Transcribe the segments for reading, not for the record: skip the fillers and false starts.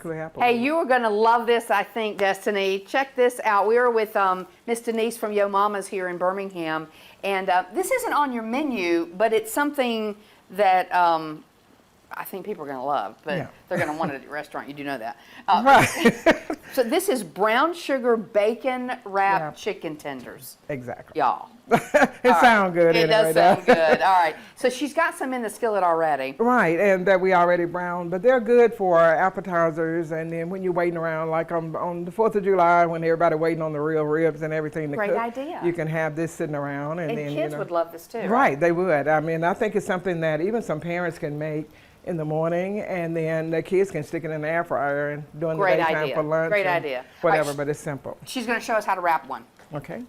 crap. Hey, you are going to love this, I think, Destiny. Check this out. We are with Miss Denise from Yo Mama's here in Birmingham. And this isn't on your menu, but it's something that I think people are going to love. But they're going to want it at your restaurant. You do know that. Right. So this is brown sugar bacon wrapped chicken tenders. Exactly. Y'all. It sounds good. It does sound good. All right. So she's got some in the skillet already. Right, and that we already browned, but they're good for appetizers. And then when you're waiting around, like on the 4th of July, when everybody waiting on the real ribs and everything to Great cook, idea. you can have this sitting around, and then kids would love this too. Right, they would. I mean, I think it's something that even some parents can make in the morning, and then the kids can stick it in the air fryer and during the daytime for lunch. Great idea. Whatever, but it's simple. She's going to show us how to wrap one. Okay.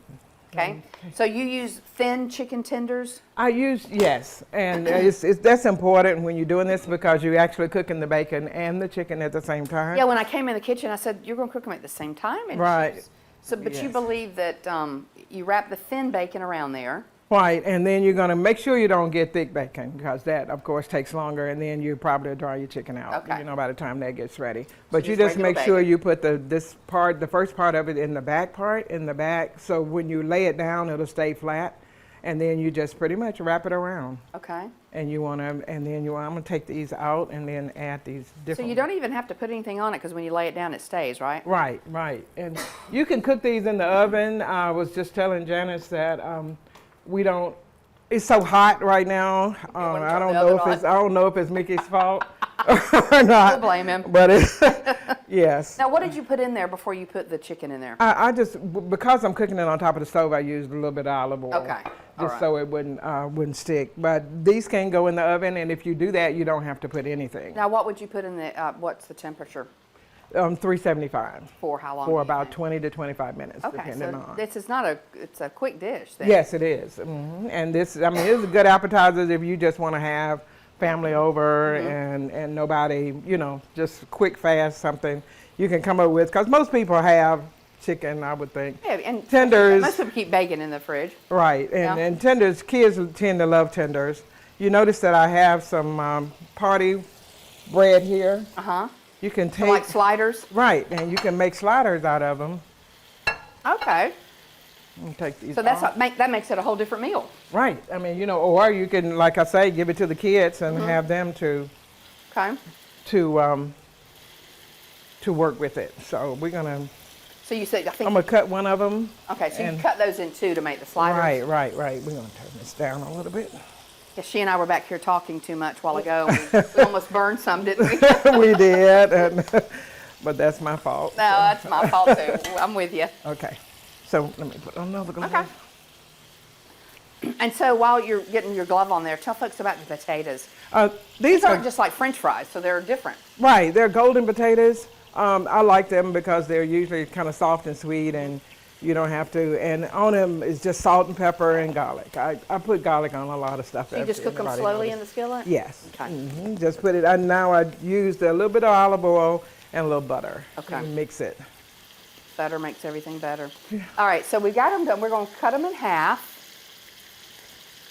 Okay. So you use thin chicken tenders? I use, yes, and that's important when you're doing this because you're actually cooking the bacon and the chicken at the same time. Yeah, when I came in the kitchen, I said, you're going to cook them at the same time? And right. But you believe that you wrap the thin bacon around there. Right, and then you're going to make sure you don't get thick bacon because that, of course, takes longer, and then you probably dry your chicken out, by the time that gets ready. But you just make sure you put the first part of it in the back, so when you lay it down, it'll stay flat, and then you just pretty much wrap it around. Okay. And I'm going to take these out and then add these different. So you don't even have to put anything on it because when you lay it down, it stays, right? Right, right. And you can cook these in the oven. I was just telling Janice that we don't. It's so hot right now. I don't know if it's Mickey's fault or not. We'll blame him. But yes. Now, what did you put in there before you put the chicken in there? I just, because I'm cooking it on top of the stove, I used a little bit of olive oil. Okay. Just so it wouldn't stick. But these can go in the oven, and if you do that, you don't have to put anything. Now, what would you put in the? What's the temperature? 375. For how long? For about 20 to 25 minutes, okay, depending on. This is not it's a quick dish then. Yes, it is. Mm-hmm. And this, I mean, it's a good appetizer if you just want to have family over and nobody, just quick, fast something you can come up with. Because most people have chicken, I would think. Yeah, and tenders. Most people keep bacon in the fridge. Right, and tenders, kids tend to love tenders. You notice that I have some party bread here. Uh-huh. You can take. So like sliders? Right, and you can make sliders out of them. Okay. Take these so that makes it a whole different meal. Right, I mean, or you can, like I say, give it to the kids and have them to work with it. So we're gonna. So you said, I think. I'm gonna cut one of them. Okay, so you cut those in two to make the sliders. Right. We're gonna turn this down a little bit. Yeah, she and I were back here talking too much a while ago. We almost burned some, didn't we? We did, but that's my fault. No, that's my fault too. I'm with you. Okay, so let me put another glove. Okay. And so while you're getting your glove on there, tell folks about the potatoes. These aren't just like French fries, so they're different. Right, they're golden potatoes. I like them because they're usually kind of soft and sweet, and you don't have to. And on them is just salt and pepper and garlic. I put garlic on a lot of stuff. So you just cook them slowly in the skillet? Yes. Okay. Just put it. And now I used a little bit of olive oil and a little butter. Okay. And mix it. Butter makes everything better. Yeah. All right, so we got them done. We're going to cut them in half.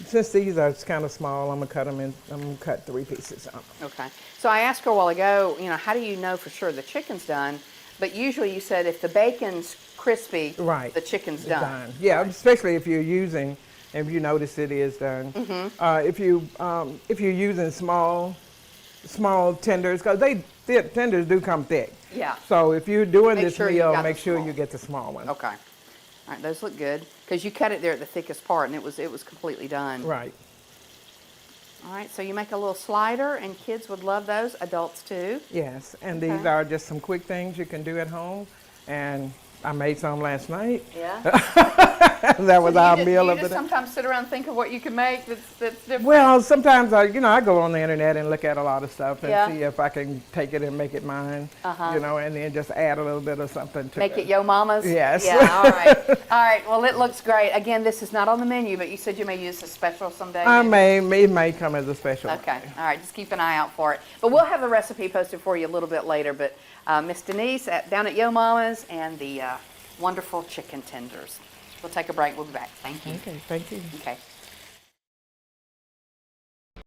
Since these are kind of small, I'm gonna cut 3 pieces out. Okay. So I asked her a while ago, how do you know for sure the chicken's done? But usually you said if the bacon's crispy, the chicken's done. Yeah, especially if you notice it is done. If you're using small tenders, because tenders do come thick. Yeah. So if you're doing this meal, make sure you get the small one. Okay. All right, those look good because you cut it there at the thickest part, and it was completely done. Right. All right, so you make a little slider, and kids would love those, adults too. Yes, and these are just some quick things you can do at home, and I made some last night. Yeah. That was our meal of the day. You just sometimes sit around and think of what you can make that's different? Well, sometimes I go on the internet and look at a lot of stuff and see if I can take it and make it mine, and then just add a little bit of something to it. Make it Yo Mama's? Yes. Yeah, all right. All right, well, it looks great. Again, this is not on the menu, but you said you may use a special someday. It may come as a special. Okay, all right, just keep an eye out for it. But we'll have the recipe posted for you a little bit later. But Miss Denise down at Yo Mama's and the wonderful chicken tenders. We'll take a break. We'll be back. Thank you. Okay, thank you. Okay.